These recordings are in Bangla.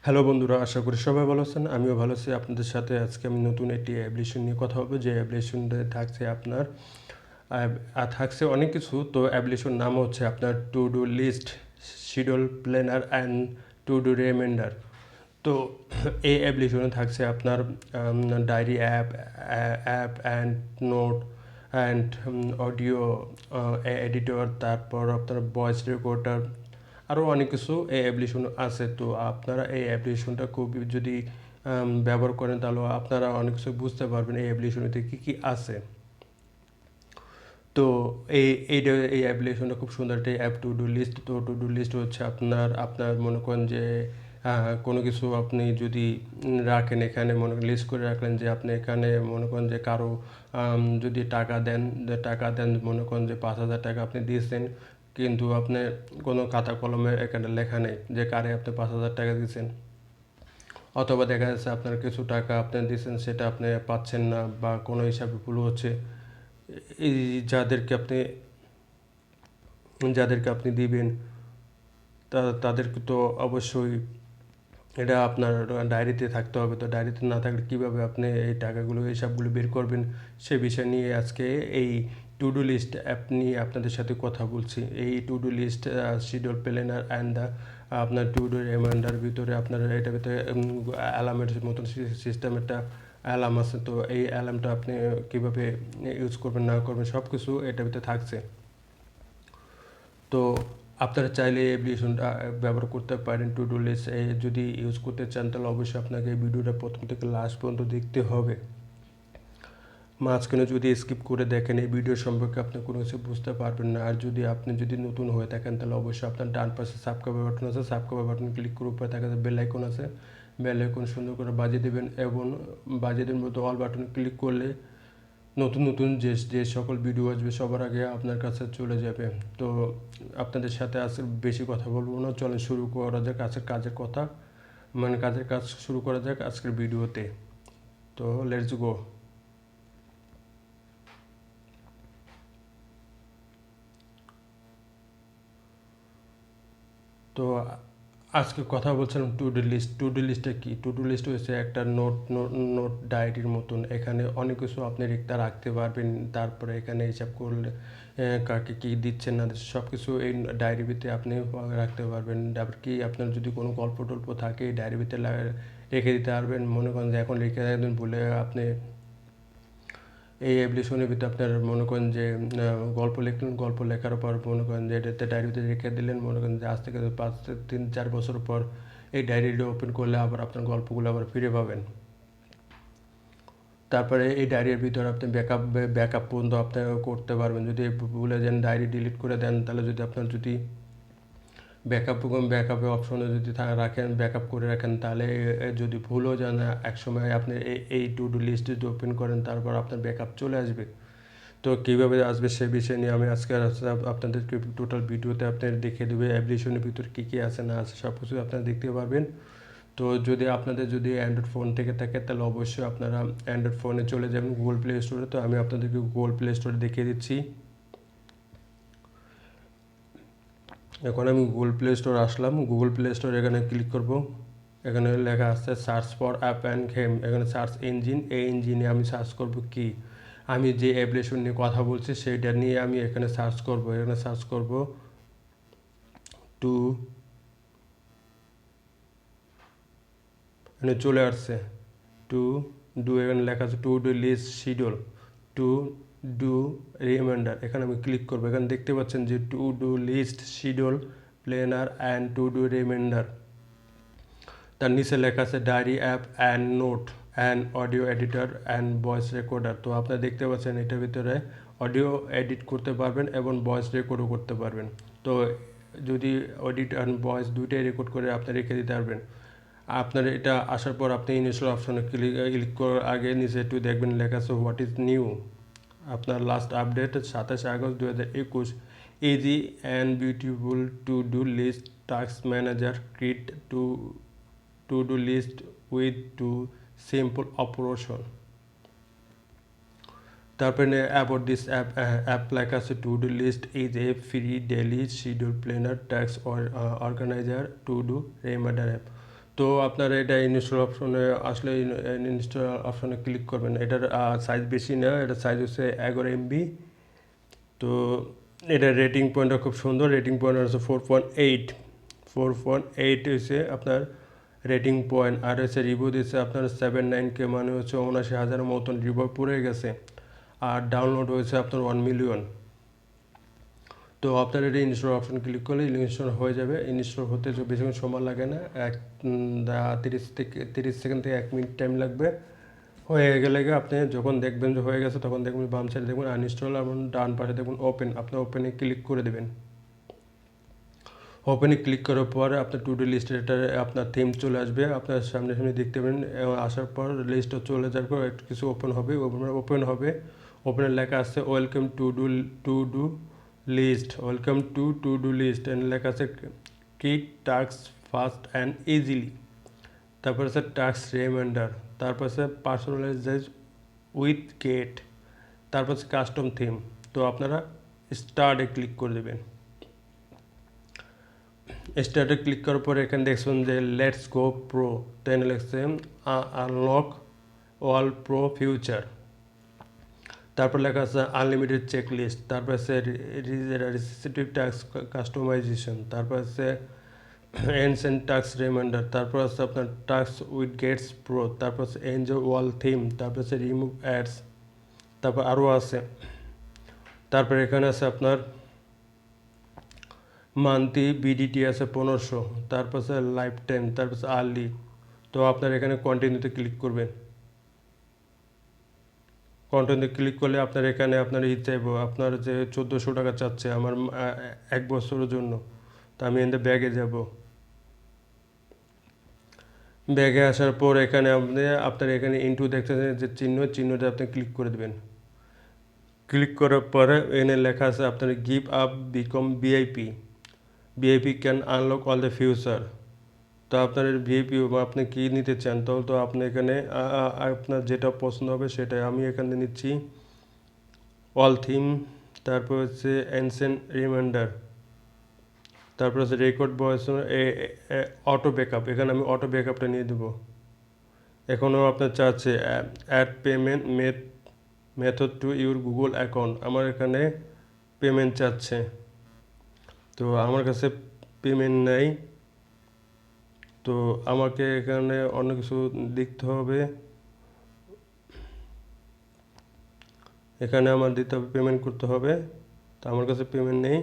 হ্যালো বন্ধুরা, আশা করি সবাই ভালো আছেন। আমিও ভালো আছি। আপনাদের সাথে আজকে আমি নতুন একটি অ্যাপ্লিকেশন নিয়ে কথা হবে। যে অ্যাপ্লিকেশনটা থাকছে আপনার থাকছে অনেক কিছু। তো অ্যাপ্লিকেশন নাম হচ্ছে আপনার to do list, schedule planner and to do reminder. তো এই অ্যাপ্লিকেশনে থাকছে আপনার diary app and note and audio editor, তারপর আপনার ভয়েস রেকর্ডার, আরও অনেক কিছু এই অ্যাপ্লিকেশন আছে। তো আপনারা এই অ্যাপ্লিকেশনটা খুব যদি ব্যবহার করেন তাহলে আপনারা অনেক কিছু বুঝতে পারবেন এই অ্যাপ্লিকেশনতে কী কী আছে। তো এই অ্যাপ্লিকেশনটা খুব সুন্দর একটা অ্যাপ, টু ডু লিস্ট। তো টু ডু লিস্ট হচ্ছে আপনার মনে করেন যে কোনো কিছু আপনি যদি রাখেন, এখানে মনে করেন লিস্ট করে রাখলেন যে আপনি এখানে মনে করেন যে কারো যদি টাকা দেন, মনে করেন যে 5,000 টাকা আপনি দিয়েছেন, কিন্তু আপনি কোনো খাতা কলমে এখানে লেখা নেই যে কারে আপনি 5,000 টাকা দিয়েছেন। অথবা দেখা যাচ্ছে আপনার কিছু টাকা আপনি দিয়েছেন সেটা আপনি পাচ্ছেন না, বা কোনো হিসাবে ভুল হচ্ছে। এই যাদেরকে আপনি যাদেরকে আপনি দিবেন তাদেরকে তো অবশ্যই এটা আপনার ডায়েরিতে থাকতে হবে। তো ডায়েরিতে না থাকলে কীভাবে আপনি এই টাকাগুলো হিসাবগুলো বের করবেন, সে বিষয় নিয়ে আজকে এই টু ডু লিস্ট অ্যাপ নিয়ে আপনাদের সাথে কথা বলছি। এই to do list schedule planner and the আপনার টু ডু রিমাইন্ডার ভিতরে আপনার এটার ভিতরে অ্যালার্মের মতন সিস্টেম একটা অ্যালার্ম আছে। তো এই অ্যালার্মটা আপনি কীভাবে ইউজ করবেন না করবেন সব কিছু এটার ভিতরে থাকছে। তো আপনারা চাইলে এই অ্যাপ্লিকেশনটা ব্যবহার করতে পারেন। টু ডু লিস্ট যদি ইউজ করতে চান তাহলে অবশ্যই আপনাকে এই ভিডিওটা প্রথম থেকে লাস্ট পর্যন্ত দেখতে হবে। মাঝখানে যদি স্কিপ করে দেখেন এই ভিডিও সম্পর্কে আপনি কোনো কিছু বুঝতে পারবেন না। আর আপনি যদি নতুন হয়ে থাকেন তাহলে অবশ্যই আপনার ডান পাশে সাবস্ক্রাইব বাটন আছে, সাবস্ক্রাইব বাটন ক্লিক করে উপরে দেখা যায় বেল আইকন আছে, বেল আইকন সুন্দর করে বাজিয়ে দেবেন, এবং বাজিয়ে দেবেন বলতে অল বাটন ক্লিক করলে নতুন নতুন যে সকল ভিডিও আসবে সবার আগে আপনার কাছে চলে যাবে। তো আপনাদের সাথে আজকে বেশি কথা বলবো না, চলেন শুরু করা যাক আজকের কাজের কাজ শুরু করা যাক আজকের ভিডিওতে। তো লেটস গো। তো আজকে কথা বলছিলাম to do list. To do লিস্টটা কি? টু ডু লিস্ট হচ্ছে একটা নোট ডায়েরির মতন। এখানে অনেক কিছু আপনি রাখতে পারবেন। তারপরে এখানে হিসাব করলে কাকে কী দিচ্ছেন না দিচ্ছেন সব কিছু এই ডায়েরির ভিতরে আপনি রাখতে পারবেন। তারপর কি আপনার যদি কোনো গল্প টল্প থাকে এই ডায়েরির ভিতরে রেখে দিতে পারবেন। মনে করেন যে এখন রেখে একদিন ভুলে আপনি এই অ্যাপ্লিকেশনের ভিতরে আপনার মনে করেন যে গল্প লিখলেন, গল্প লেখার পর মনে করেন যে এটাতে ডায়েরিতে রেখে দিলেন। মনে করেন যে আজ থেকে 3-4 বছর পর এই ডায়েরিটা ওপেন করলে আবার আপনার গল্পগুলো আবার ফিরে পাবেন। তারপরে এই ডায়েরির ভিতরে আপনি ব্যাকআপ পর্যন্ত আপনি করতে পারবেন। যদি ভুলে যান ডায়েরি ডিলিট করে দেন তাহলে যদি আপনার যদি ব্যাকআপে অপশনে যদি রাখেন, ব্যাকআপ করে রাখেন, তাহলে যদি ভুলও যান একসময় আপনি এই টু ডু লিস্ট যদি ওপেন করেন তারপর আপনার ব্যাকআপ চলে আসবে। তো কীভাবে আসবে সে বিষয় নিয়ে আমি আজকে আপনাদেরকে টোটাল ভিডিওতে আপনাদের দেখিয়ে দেবে অ্যাপ্লিকেশনের ভিতরে কী কী আছে না আছে সব কিছু আপনারা দেখতে পারবেন। তো আপনাদের যদি অ্যান্ড্রয়েড ফোন থেকে থাকে তাহলে অবশ্যই আপনারা অ্যান্ড্রয়েড ফোনে চলে যাবেন গুগল প্লে স্টোরে। তো আমি আপনাদেরকে গুগল প্লে স্টোরে দেখিয়ে দিচ্ছি। এখন আমি গুগল প্লে স্টোর আসলাম। গুগল প্লে স্টোর এখানে ক্লিক করব। এখানে লেখা আছে search for app and game. এখানে সার্চ ইঞ্জিন, এই ইঞ্জিনে আমি সার্চ করব কি, আমি যে অ্যাপ্লিকেশন নিয়ে কথা বলছি সেইটা নিয়ে আমি এখানে সার্চ করব। এখানে সার্চ করব টু, এখানে চলে আসছে টু ডু। এখানে লেখা আছে to do list schedule, to do reminder. এখানে আমি ক্লিক করবো। এখানে দেখতে পাচ্ছেন যে to do list schedule planner and to do reminder. তার নিচে লেখা আছে diary app and note and audio editor and voice recorder. তো আপনারা দেখতে পাচ্ছেন এটার ভিতরে অডিও এডিট করতে পারবেন এবং ভয়েস রেকর্ডও করতে পারবেন। তো যদি অডিট অ্যান্ড ভয়েস দুইটাই রেকর্ড করে আপনি রেখে দিতে পারবেন। আপনার এটা আসার পর আপনি ইনস্টল অপশনে ক্লিক করার আগে নিচে একটু দেখবেন লেখা আছে হোয়াট ইজ নিউ। আপনার last update 27 August 2021। Easy and beautiful to do list task manager create to do list with two simple operation. তারপরে অ্যাবাউট দিস অ্যাপ লেখা আছে to do list is a free daily schedule planner task organizer to do reminder app. তো আপনারা এটা ইনস্টল অপশনে আসলে ইনস্টল অপশনে ক্লিক করবেন। এটার সাইজ বেশি না, এটার সাইজ হচ্ছে 11 MB। তো এটার রেটিং পয়েন্টটা খুব সুন্দর, রেটিং পয়েন্ট হচ্ছে 4.8। 4.8 হচ্ছে আপনার রেটিং পয়েন্ট। আর হচ্ছে রিভিউ দিচ্ছে আপনার 79K, মানে হচ্ছে 79,000 মতন রিভিউ পড়ে গেছে। আর ডাউনলোড হয়েছে আপনার 1 মিলিয়ন। তো আপনার এটা ইনস্টল অপশন ক্লিক করলে ইনস্টল হয়ে যাবে। ইনস্টল হতে বেশিক্ষণ সময় লাগে না, 30 সেকেন্ড থেকে 1 মিনিট টাইম লাগবে। হয়ে গেলে আপনি যখন দেখবেন যে হয়ে গেছে, তখন দেখবেন বাম সাইডে দেখবেন আনইনস্টল, এবং ডান পাশে দেখবেন ওপেন। আপনি ওপেনে ক্লিক করে দেবেন। ওপেনে ক্লিক করার পর আপনার টু ডু লিস্টের এটা আপনার থিম চলে আসবে, আপনার সামনে সামনে দেখতে পাবেন। আসার পর লিস্টটা চলে যাওয়ার পর একটু কিছু ওপেন হবে। ওপেনে লেখা আছে welcome to do list, welcome to do list, and লেখা আছে kick task fast and easily. তারপর আছে টাস্ক রিমাইন্ডার, তারপর আছে পার্সোনালাইজ উইথ গেট, তারপর আছে কাস্টম থিম। তো আপনারা স্টার্টে ক্লিক করে দেবেন। স্টার্টে ক্লিক করার পর এখানে দেখছেন যে লেটস গো প্রো, তো এখানে লিখছে আনলক অল প্রো ফিউচার। তারপর লেখা আছে আনলিমিটেড চেক লিস্ট, তারপর আছে রিসিপিটিভ টাস্ক কাস্টমাইজেশন, তারপর আছে এনসেন্ট টাস্ক রিমাইন্ডার, তারপর আছে আপনার টাস্ক উইথ গেটস প্রো, তারপর আছে এনজয় ওয়াল থিম, তারপর আছে রিমুভ অ্যাডস, তারপর আরও আছে। তারপর এখানে আছে আপনার মান্থলি বিডিটি আছে 1500, তারপর আছে লাইফ টাইম, তারপর আছে আর্লি। তো আপনার এখানে কন্টিনিউতে ক্লিক করবেন। কন্টিনিউ ক্লিক করলে আপনার এখানে আপনার চাইবো আপনার যে 1400 টাকা চাচ্ছে আমার 1 বছরের জন্য। তো আমি এখানে ব্যাগে যাব। ব্যাগে আসার পর এখানে আপনার এখানে ইনটু দেখতেছেন যে চিহ্নটা আপনি ক্লিক করে দেবেন। ক্লিক করার পরে এখানে লেখা আছে আপনার give up become VIP can unlock all the future. তো আপনার ভিআইপি আপনি কী নিতে চান, তো আপনি এখানে আপনার যেটা পছন্দ হবে সেটাই। আমি এখানে নিচ্ছি অল থিম, তারপর হচ্ছে এনসেন্ট রিমাইন্ডার, তারপর হচ্ছে রেকর্ড ভয়েস অটো ব্যাকআপ। এখানে আমি অটো ব্যাকআপটা নিয়ে দেবো। এখনও আপনার চাচ্ছে add payment method to your Google account, আমার এখানে পেমেন্ট চাচ্ছে। তো আমার কাছে পেমেন্ট নেই, তো আমাকে এখানে অন্য কিছু দেখতে হবে। এখানে আমার দিতে হবে, পেমেন্ট করতে হবে। তো আমার কাছে পেমেন্ট নেই।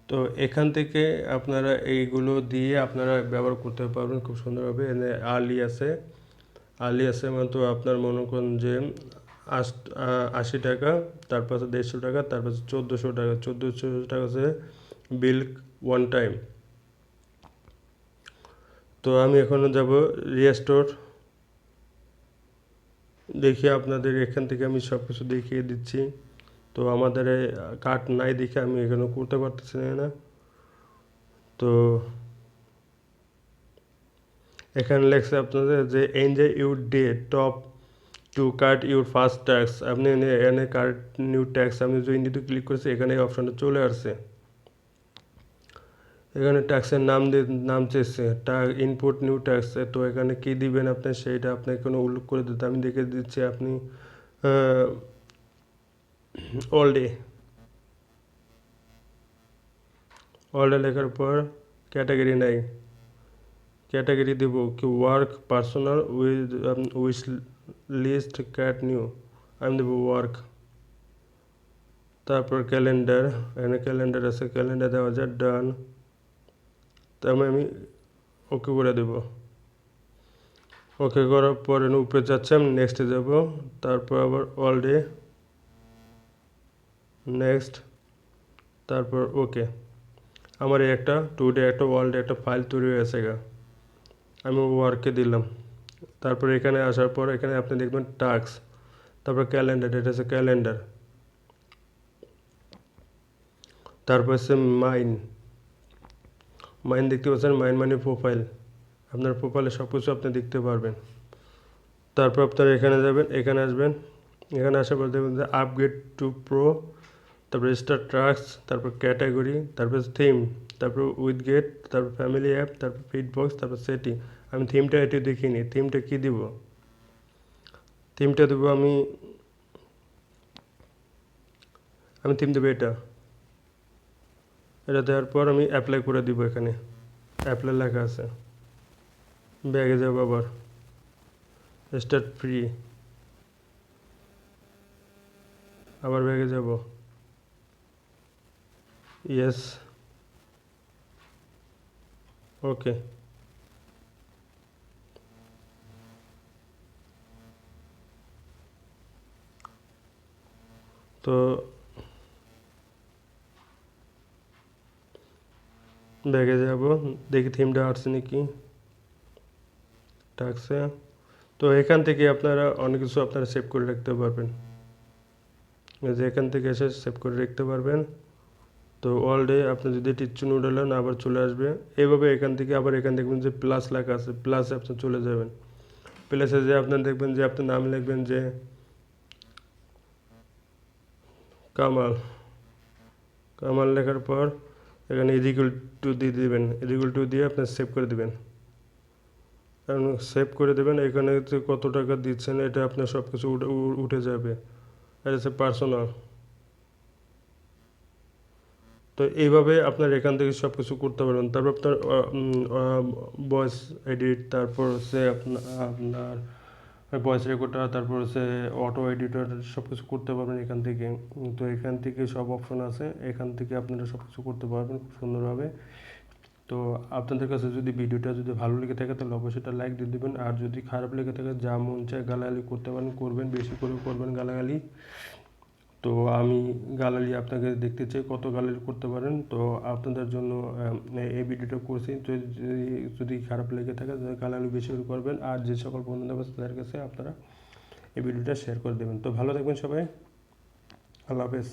তো এখান থেকে আপনারা এইগুলো দিয়ে আপনারা ব্যবহার করতে পারবেন খুব সুন্দরভাবে। এখানে আর্লি আছে মানে তো আপনার মনে করেন যে 80 টাকা, তারপর আছে 150 টাকা, তারপর 1400 টাকা। 1400 টাকা আছে বিল ওয়ান টাইম। তো আমি এখন যাব রিস্টোর। দেখি আপনাদের এখান থেকে আমি সব কিছু দেখিয়ে দিচ্ছি। তো আমাদের কার্ড নাই দেখে আমি এখানে করতে পারতেছি না। তো এখানে লেখছে আপনাদের যে enjoy your day top to card your first tax. আপনি এখানে কার্ড নিউ ট্যাক্স, আমি যে ইন্ডিতে ক্লিক করেছি এখানে এই অপশানটা চলে আসছে। এখানে ট্যাক্সের নাম চেয়েছে ইনপুট নিউ ট্যাক্স। তো এখানে কী দিবেন আপনি সেইটা আপনি এখানে উল্লেখ করে দিতে আমি দেখে দিচ্ছি। আপনি অল ডে লেখার পর ক্যাটাগরি নাই, ক্যাটাগরি দেব কি work, personal, wish list, cat new, আমি দেবো ওয়ার্ক। তারপর ক্যালেন্ডার, এখানে ক্যালেন্ডার আছে, ক্যালেন্ডার দেওয়া যায় ডান। তারপরে আমি ওকে করে দেব। ওকে করার পর উপরে যাচ্ছে, আমি নেক্সটে যাব। তারপর আবার অল ডে, নেক্সট, তারপর ওকে। আমার এই একটা টু ডে একটা অল ডে একটা ফাইল তৈরি হয়েছে গা, আমি ওয়ার্কে দিলাম। তারপর এখানে আসার পর এখানে আপনি দেখবেন টাস্ক, তারপর ক্যালেন্ডার, এটা হচ্ছে ক্যালেন্ডার। তারপর হচ্ছে মাইন দেখতে পাচ্ছেন, মাইন মানে প্রোফাইল। আপনার প্রোফাইলে সব কিছু আপনি দেখতে পারবেন। তারপর আপনারা এখানে যাবেন, এখানে আসবেন। এখানে আসার পর দেখবেন যে আপগ্রেড টু প্রো তারপর স্টার ট্রাক্স, তারপর ক্যাটাগরি, তারপর থিম, তারপর উইথ গেট, তারপর ফ্যামিলি অ্যাপ, তারপর ফিড বক্স, তারপর সেটিং। আমি থিমটা এটি দেখিনি, থিমটা কি দিব? থিমটা দেবো আমি থিম দেবো এটা। এটা দেওয়ার পর আমি অ্যাপ্লাই করে দিব। এখানে অ্যাপ্লাই লেখা আছে। ব্যাগে যাবো, আবার স্টার্ট ফ্রি, আবার ব্যাগে যাব, ইয়েস, ওকে। তো ব্যাগে যাব, দেখি থিমটা আসছে নাকি টাক্সে। তো এখান থেকে আপনারা অনেক কিছু আপনারা সেভ করে রাখতে পারবেন। এই যে এখান থেকে এসে সেভ করে রাখতে পারবেন। তো অল ডে আপনি যদি টিচ্ছু নুডলেন আবার চলে আসবে এইভাবে। এখান থেকে আবার এখান দেখবেন যে প্লাস লেখা আছে, প্লাসে আপনি চলে যাবেন। প্লাসে যে আপনার দেখবেন যে আপনি নাম লিখবেন যে কামাল। কামাল লেখার পর এখানে ইজিকুয়াল টু দিয়ে দেবেন, ইজিকুয়াল টু দিয়ে আপনি সেভ করে দেবেন। কারণ সেভ করে দেবেন, এখানে যে কত টাকা দিচ্ছেন এটা আপনার সব কিছু উঠে যাবে। এটা হচ্ছে পার্সোনাল। তো এইভাবে আপনার এখান থেকে সব কিছু করতে পারবেন। তারপর আপনার ভয়েস এডিট, তারপর হচ্ছে আপনার ভয়েস রেকর্ডার, তারপর হচ্ছে অটো এডিটর, সব কিছু করতে পারবেন এখান থেকে। তো এখান থেকে সব অপশন আছে, এখান থেকে আপনারা সব কিছু করতে পারবেন খুব সুন্দরভাবে। তো আপনাদের কাছে যদি ভিডিওটা যদি ভালো লেগে থাকে তাহলে অবশ্যই এটা লাইক দিয়ে দেবেন। আর যদি খারাপ লেগে থাকে, যা মন চায় গালাগালি করতে পারেন, করবেন, বেশি করে করবেন গালাগালি। তো আমি গালাগালি আপনাকে দেখতে চাই কত গালাগালি করতে পারেন। তো আপনাদের জন্য এই ভিডিওটা করছি। যদি খারাপ লেগে থাকে তাহলে গালাগালি বেশি করে করবেন। আর যে সকল বন্ধুদের আছে তাদের কাছে আপনারা এই ভিডিওটা শেয়ার করে দেবেন। তো ভালো থাকবেন সবাই, আল্লাহ হাফেজ।